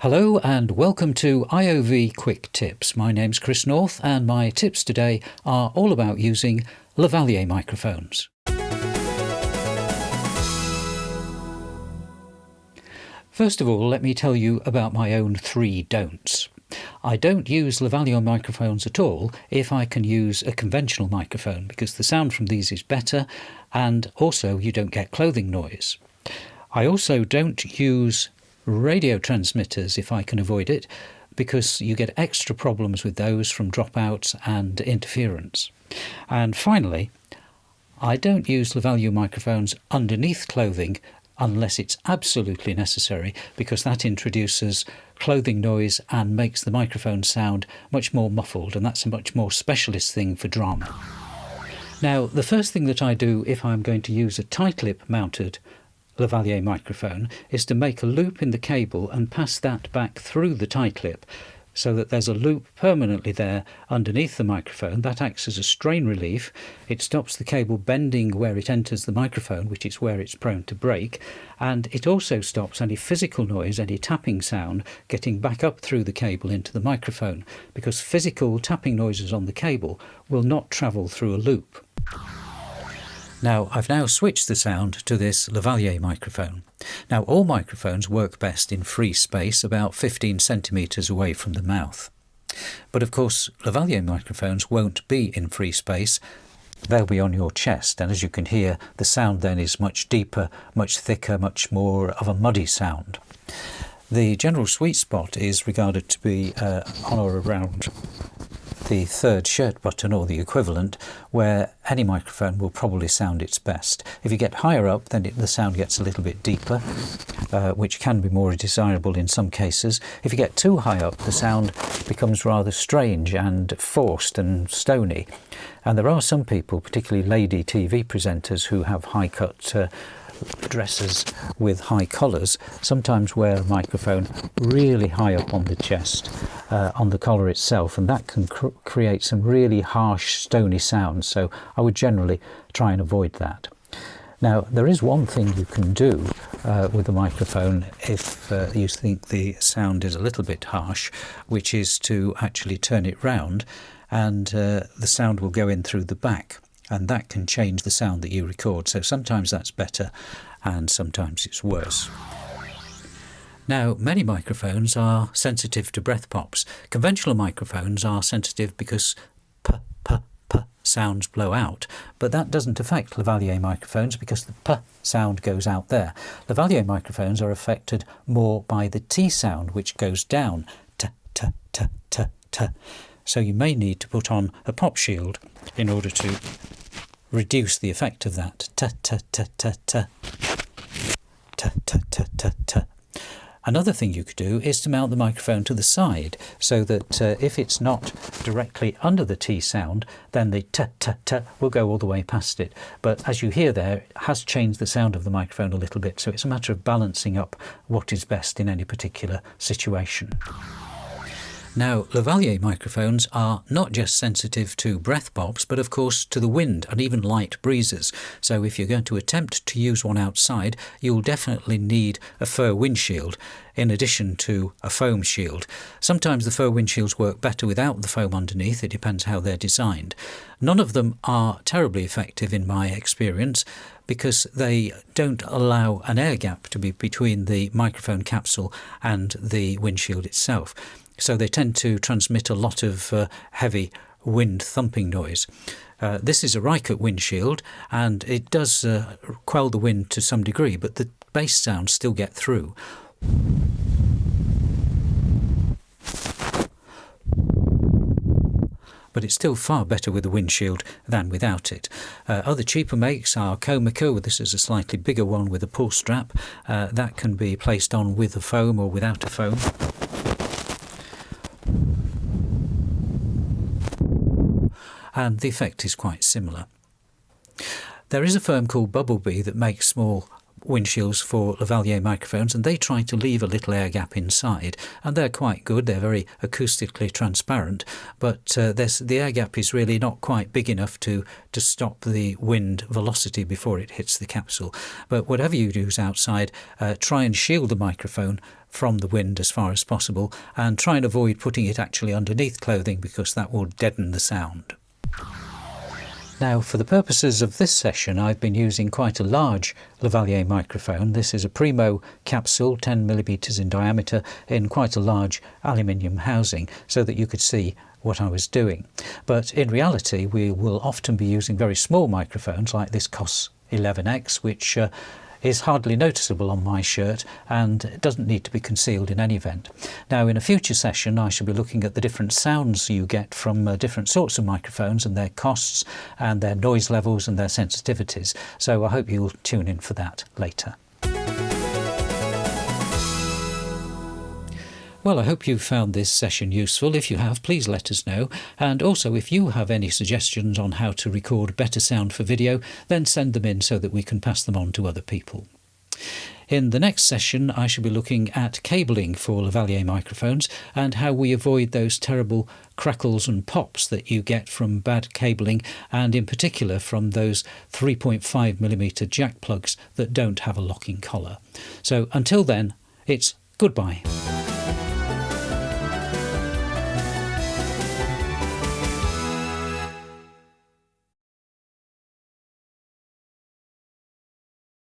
Hello and welcome to IOV Quick Tips. My name's Chris North and my tips today are all about using Lavalier microphones. First of all, let me tell you about my own 3 don'ts. I don't use Lavalier microphones at all if I can use a conventional microphone because the sound from these is better and also you don't get clothing noise. I also don't use radio transmitters if I can avoid it, because you get extra problems with those from dropouts and interference. And finally, I don't use Lavalier microphones underneath clothing unless it's absolutely necessary, because that introduces clothing noise and makes the microphone sound much more muffled, and that's a much more specialist thing for drama. Now, the first thing that I do if I'm going to use a tight lip mounted Lavalier microphone is to make a loop in the cable and pass that back through the tight lip so that there's a loop permanently there underneath the microphone. That acts as a strain relief. It stops the cable bending where it enters the microphone, which is where it's prone to break, and it also stops any physical noise, any tapping sound, getting back up through the cable into the microphone, because physical tapping noises on the cable will not travel through a loop. Now, I've now switched the sound to this Lavalier microphone. Now, all microphones work best in free space about 15 centimetres away from the mouth. But of course, Lavalier microphones won't be in free space. They'll be on your chest, and as you can hear, the sound then is much deeper, much thicker, much more of a muddy sound. The general sweet spot is regarded to be on or around the third shirt button or the equivalent, where any microphone will probably sound its best. If you get higher up, then the sound gets a little bit deeper, which can be more desirable in some cases. If you get too high up, the sound becomes rather strange and forced and stony. And there are some people, particularly lady TV presenters, who have high-cut dresses with high collars, sometimes wear a microphone really high up on the chest, on the collar itself, and that can create some really harsh, stony sounds, so I would generally try and avoid that. Now, there is one thing you can do with the microphone if you think the sound is a little bit harsh, which is to actually turn it round, and the sound will go in through the back. And that can change the sound that you record. So sometimes that's better and sometimes it's worse. Now, many microphones are sensitive to breath pops. Conventional microphones are sensitive because p sounds blow out, but that doesn't affect Lavalier microphones because the p sound goes out there. Lavalier microphones are affected more by the t sound, which goes down, t, t, t, t, t. So you may need to put on a pop shield in order to reduce the effect of that. Ta ta ta ta ta ta ta ta ta ta. Another thing you could do is to mount the microphone to the side so that if it's not directly under the T sound, then the ta ta ta will go all the way past it. But as you hear there, it has changed the sound of the microphone a little bit, so it's a matter of balancing up what is best in any particular situation. Now, Lavalier microphones are not just sensitive to breath pops, but of course to the wind and even light breezes. So if you're going to attempt to use one outside, you'll definitely need a fur windshield in addition to a foam shield. Sometimes the fur windshields work better without the foam underneath. It depends how they're designed. None of them are terribly effective in my experience, because they don't allow an air gap to be between the microphone capsule and the windshield itself. So they tend to transmit a lot of heavy wind thumping noise. This is a Reichert windshield, and it does quell the wind to some degree, but the bass sounds still get through. But it's still far better with a windshield than without it. Other cheaper makes are Comica. This is a slightly bigger one with a pull strap. That can be placed on with a foam or without a foam. And the effect is quite similar. There is a firm called Bumblebee that makes small windshields for Lavalier microphones, and they try to leave a little air gap inside, and they're quite good. They're very acoustically transparent, but the air gap is really not quite big enough to stop the wind velocity before it hits the capsule. But whatever you use outside, try and shield the microphone from the wind as far as possible, and try and avoid putting it actually underneath clothing, because that will deaden the sound. Now, for the purposes of this session, I've been using quite a large Lavalier microphone. This is a Primo capsule, 10mm in diameter, in quite a large aluminium housing, so that you could see what I was doing. But in reality, we will often be using very small microphones like this COS 11X, which is hardly noticeable on my shirt and doesn't need to be concealed in any event. Now, in a future session, I shall be looking at the different sounds you get from different sorts of microphones and their costs and their noise levels and their sensitivities. So I hope you'll tune in for that later. Well, I hope you've found this session useful. If you have, please let us know. And also, if you have any suggestions on how to record better sound for video, then send them in so that we can pass them on to other people. In the next session, I shall be looking at cabling for Lavalier microphones and how we avoid those terrible crackles and pops that you get from bad cabling, and in particular from those 3.5mm jack plugs that don't have a locking collar. So until then, it's goodbye.